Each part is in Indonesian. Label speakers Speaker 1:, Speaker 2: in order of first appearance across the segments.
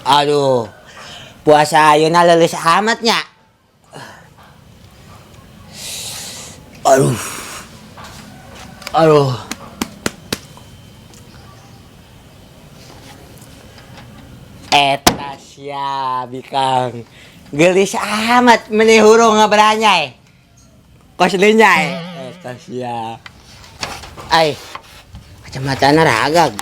Speaker 1: Aduh, puasa ayo na lulus amatnya. Aduh. Aduh. Eta sia bikang. Gelis amat meuni hurung ngaberanyai. Kos lenyai. Eta sia. Ai. Kacamatana ragag.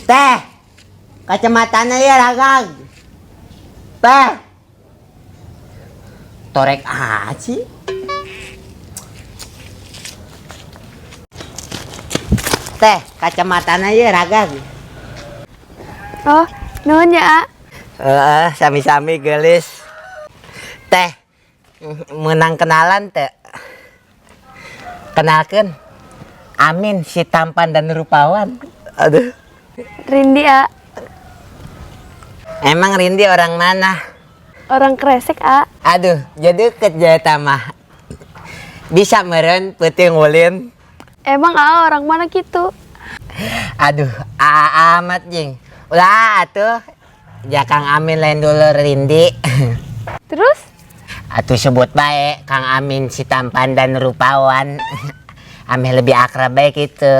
Speaker 1: Teh. Kacamatana ya ragag. Teh. Torek aci. Teh, kacamatana ya ragag.
Speaker 2: Oh, nuhun ya,
Speaker 1: Sami-sami gelis. Teh, menang kenalan teh. Kenalkan, Amin si tampan dan rupawan. Aduh.
Speaker 2: Rindi A.
Speaker 1: Emang Rindi orang mana?
Speaker 2: Orang Kresek A.
Speaker 1: Aduh, jadi kerja tamah. Bisa meren peuting ulin.
Speaker 2: Emang A orang mana gitu?
Speaker 1: Aduh, amat jing. Ulah atuh. Ya Kang Amin lain dulu Rindi.
Speaker 2: Terus?
Speaker 1: Atuh sebut baik Kang Amin si tampan dan rupawan. Ame lebih akrab baik itu.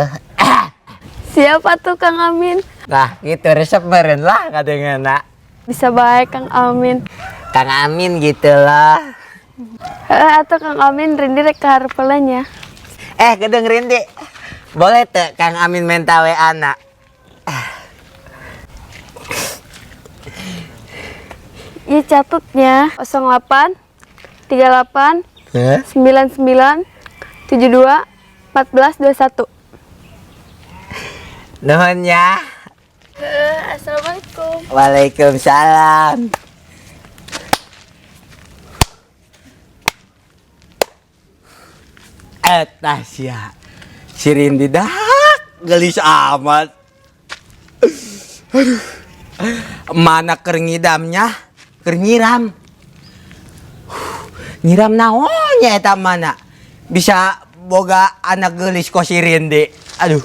Speaker 2: Siapa tuh Kang Amin?
Speaker 1: Nah, gitu resep meren lah kadang-kadang.
Speaker 2: Bisa baik Kang Amin.
Speaker 1: Kang Amin gitu loh.
Speaker 2: Atau Kang Amin Rindi rek kahareupeulanya.
Speaker 1: Gedeng Rindi. Boleh tuh Kang Amin minta WA anak.
Speaker 2: Iya catatnya 08 38 99 72 14 21.
Speaker 1: Nuhun ya.
Speaker 2: Assalamualaikum.
Speaker 1: Waalaikumsalam. Eta sia. Si Rindi dah gelis amat. Aduh. Mana keur ngidamnya? Keur nyiram. Nyiram naonnya eta mana? Bisa boga anak gelis ko si Rindi. Aduh.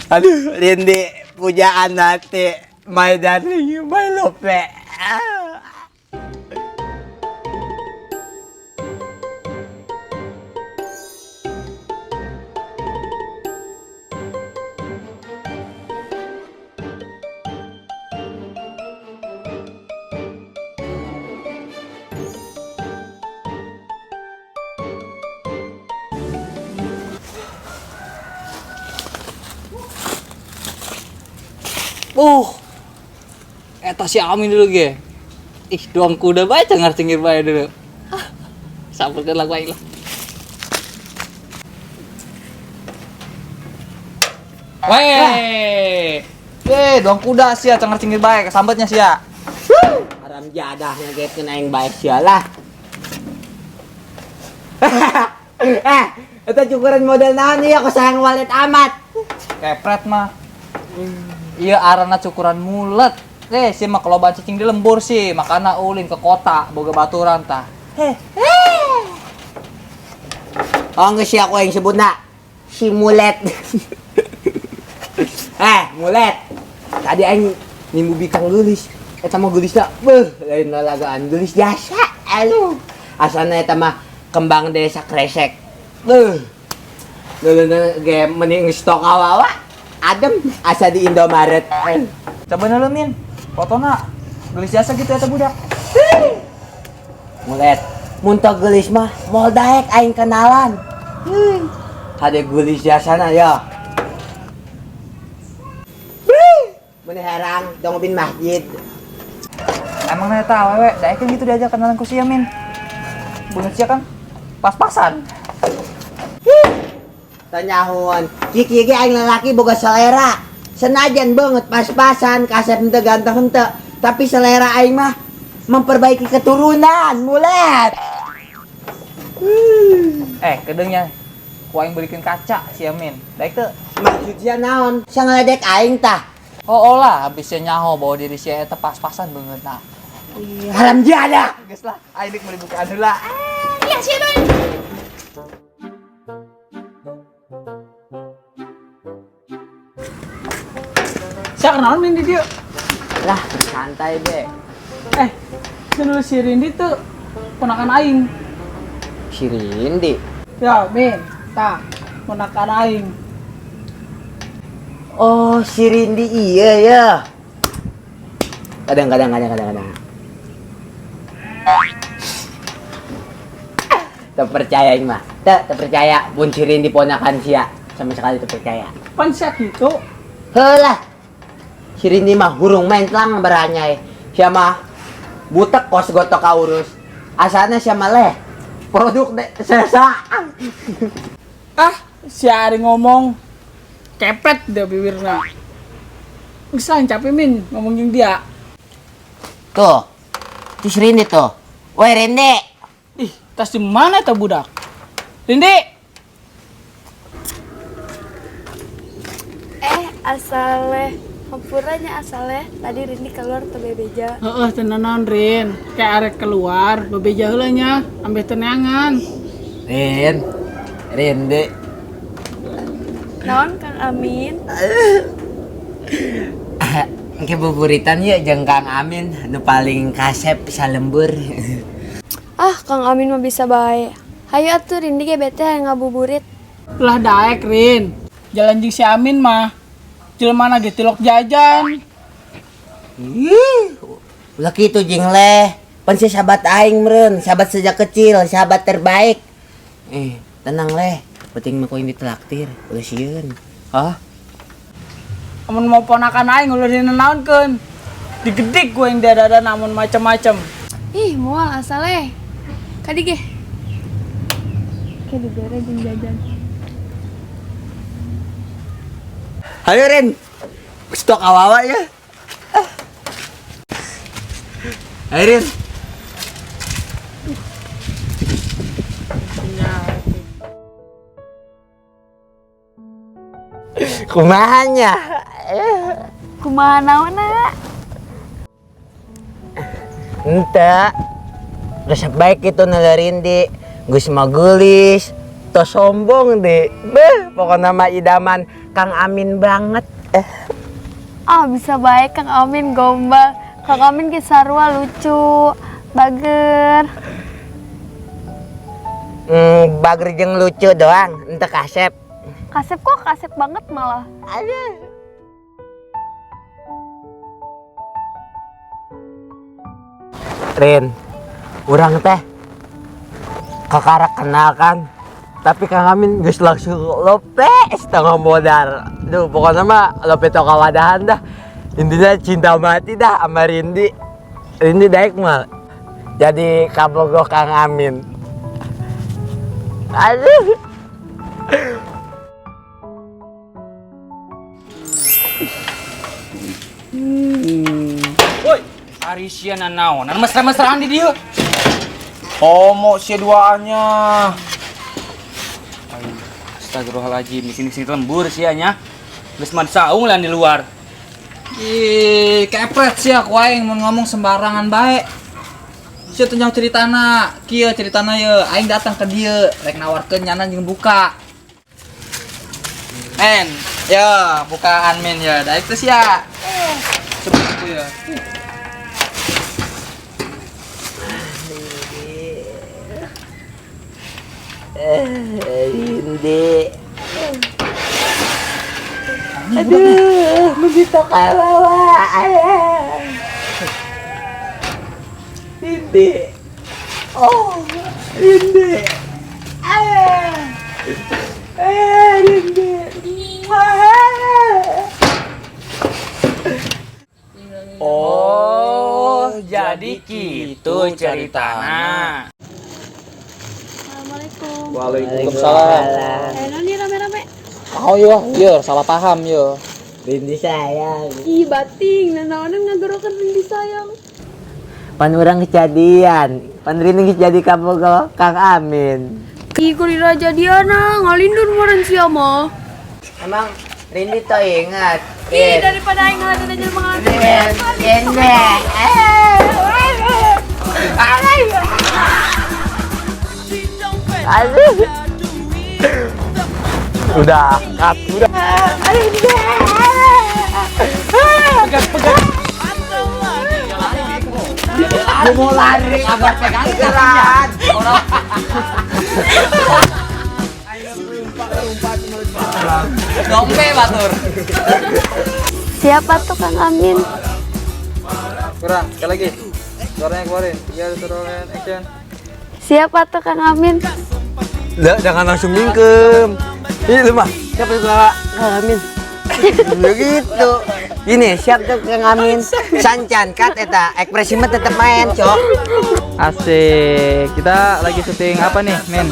Speaker 1: Aduh, Rindi punya anak teh. My darling, my love.
Speaker 3: Eta si Amin dulu ge. Ih, doang kuda bae cengar cengir bae dulu. Sampurkeun lagu aing lah. Weh, doang kuda sia cengar cengir bae kesambetnya sia.
Speaker 1: Haram jadah ngagetkeun aing bae sia lah. Eta cukuran model naon ieu kok sayang walet amat.
Speaker 3: Kepret mah. Iya arana cukuran mulet. Si mah kelobaan cicing di lembur sih, makana ulin ke kota boga baturan tah.
Speaker 1: Oh geus sia aku yang sebutna si mulet. Mulet. Tadi aing nimbu bikang geulis. Eta mah geulisna lain lalagaan geulis jasa. Aduh. Asalna eta mah kembang desa Kresek. Leuleuna ge mending stok awawa. Adem asa di Indomaret.
Speaker 3: Coba lu Min. Fotona gelis jasa gitu eta budak.
Speaker 1: Mulet. Mun teu geulis mah moal daek aing kenalan. Hade geulis jasana ya. Mun herang dong bin masjid.
Speaker 3: Emang eta awewe daek kan gitu diajak kenalan ku sia Min. Bener sia kan pas-pasan.
Speaker 1: Tanyahun, kiki aing lalaki boga selera. Senajan banget pas-pasan, kasep henteu ganteng henteu, tapi selera aing mah memperbaiki keturunan, mulet.
Speaker 3: Kedeungnya ku aing beurekeun kaca sia Min. Daek teu?
Speaker 1: Maksudnya naon? Sia ngaledek aing tah.
Speaker 3: Oh lah, habisnya nyaho bawa diri sia eta pas-pasan beungeut nah.
Speaker 1: Haram jada.
Speaker 3: Geus lah, aing mau dibukaan heula.
Speaker 2: Iya sih Don.
Speaker 4: Saya kenal Min di dia.
Speaker 1: Lah, santai be.
Speaker 4: Dulu si Rindi tuh ponakan aing.
Speaker 1: Si Rindi.
Speaker 4: Ya, Min. Tah, ponakan aing.
Speaker 1: Oh, si Rindi iya ya. Kadang. Tak percaya ini mah. Tak percaya. Bun si Rindi ponakan sia. Sama sekali tak percaya.
Speaker 4: Pan sia gitu.
Speaker 1: Helah. Si Rindi mah hurung mentlang beranyai. Sia mah butek kos gotok kaurus. Asalnya sia mah leh. Produk deh sesa.
Speaker 4: Si Ari ngomong kepet dia bibirnya. Bisa capek Min ngomongin dia.
Speaker 1: Tuh. Itu si Rindi tuh. Woi Rindi.
Speaker 4: Ih, tas di mana tuh budak? Rindi.
Speaker 2: Asalnya hampuranya asalnya tadi Rindi keluar ke bebeja.
Speaker 4: Tenanan Rin. Kayak arek keluar, bebeja heula nya, ambil tenangan.
Speaker 1: Rindi.
Speaker 2: Naon Kang Amin?
Speaker 1: Kebuburitan ya jeung Kang Amin nu paling kasep salembur.
Speaker 2: Kang Amin mah bisa bae. Hayu atuh Rindi ge bete hayang ngabuburit.
Speaker 4: Lah daek Rin. Jalan jeung si Amin mah. Jelema na ge tilok jajan.
Speaker 1: Ulah kitu jeung leh. Pan si sahabat aing meureun, sahabat sejak kecil, sahabat terbaik. Tenang leh. Penting mah koin ditraktir, ulah sieun. Hah?
Speaker 4: Amun mau ponakan aing ulah dinaonkeun. Digedik gue yang dada namun macem-macem.
Speaker 2: Ih, moal asalnya. Kadi ge. Kayak dibere jeung jajan.
Speaker 1: Ayo Ren. Stok awawa ya. Ayo Ren. Kumahanya.
Speaker 2: Kumaha naonna?
Speaker 1: Ente. Resep baik itu Rindi. Gus magelis. To sombong deh. Beh, pokoknya mah idaman Kang Amin banget.
Speaker 2: Bisa baik Kang Amin gombal. Kang Amin ge sarua lucu, bager.
Speaker 1: Bager jeung lucu doang, ente kasep.
Speaker 2: Kasep kok kasep banget malah.
Speaker 1: Rin, urang teh kakara kenal kan. Tapi Kang Amin geus langsung lope setengah modal. Duh, pokoknya mah lope teu kawadahan dah. Intinya cinta mati dah sama Rindi. Rindi daek mah jadi kabogoh Kang Amin. Aduh.
Speaker 5: Woi, Arisian naon? Mesra-mesraan di dieu. Homo si duaannya. Astagfirullahaladzim, di sini lembur sia nya. Geus mah saung lah di luar.
Speaker 3: Ih, kepret sih aku aing mun ngomong sembarangan bae. Sia teu nyaho ceritana, kieu ceritana ye, aing datang ke dieu rek nawarkeun nyana jeung buka. Men, ya bukaan men ya, daek teh sia. Sebut ya.
Speaker 1: Rindi. Aduh, begitu kawawa. Rindi. Oh, Rindi. Rindi.
Speaker 5: Oh, jadi gitu ceritanya.
Speaker 2: Assalamualaikum.
Speaker 3: Waalaikumsalam.
Speaker 2: Ayo nih rame-rame.
Speaker 3: Oh yo, salah paham yo.
Speaker 1: Rindi sayang.
Speaker 2: Ih, bating, nanaonan ngagorokan Rindi sayang.
Speaker 1: Pan urang kejadian. Pan Rindi geus jadi kabogoh Kang Amin.
Speaker 2: Ih, kulira jadiana, ngalindur meureun sia mah.
Speaker 1: Emang Rindy tuh ingat.
Speaker 2: Ih, daripada aing ngeladen aja mga
Speaker 1: Aduh. Udah, cut, udah. Gue mau lari, agak pegang jalan.
Speaker 3: Dompe batur.
Speaker 2: Siapa tuh Kang Amin?
Speaker 3: Kurang, sekali lagi. Suaranya keluarin. Iya, disuruh action.
Speaker 2: Siapa tuh Kang Amin?
Speaker 1: Jangan langsung mingkem. Ini lu mah, siapa itu Kang Amin? Begitu. Gini, siap tuh Kang Amin. Sancan kat eta, ekspresi mah tetap main, Cok.
Speaker 3: Asik. Kita lagi syuting apa nih, Men?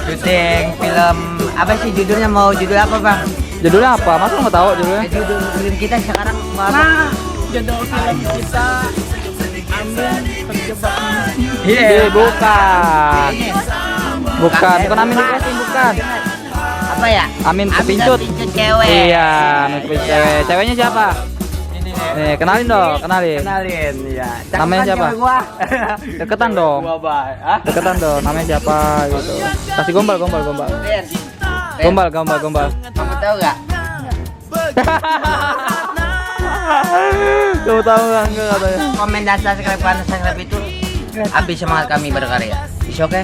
Speaker 1: Syuting film apa sih judulnya? Mau judul apa, Bang?
Speaker 3: Judulnya apa? Masa nggak tahu judulnya?
Speaker 1: Judul film kita sekarang mau apa?
Speaker 4: Nah, judul film kita Amin terjebak.
Speaker 3: Iya, bukan. Bukan Amin Depressing, bukan.
Speaker 1: Apa ya?
Speaker 3: Amin kepincut.
Speaker 1: Cewek.
Speaker 3: Iya, Amin kepincut cewek. Ceweknya siapa? Nih, kenalin dong, kenalin.
Speaker 1: Kenalin, ya.
Speaker 3: Namanya siapa? Deketan dong.
Speaker 1: Hah?
Speaker 3: Deketan dong. Namanya siapa gitu. Kasih gombal. Gombal.
Speaker 1: Kamu tahu nggak?
Speaker 3: Kamu tahu enggak katanya?
Speaker 1: Komen dan subscribe itu habis semangat kami berkarya. Is oke?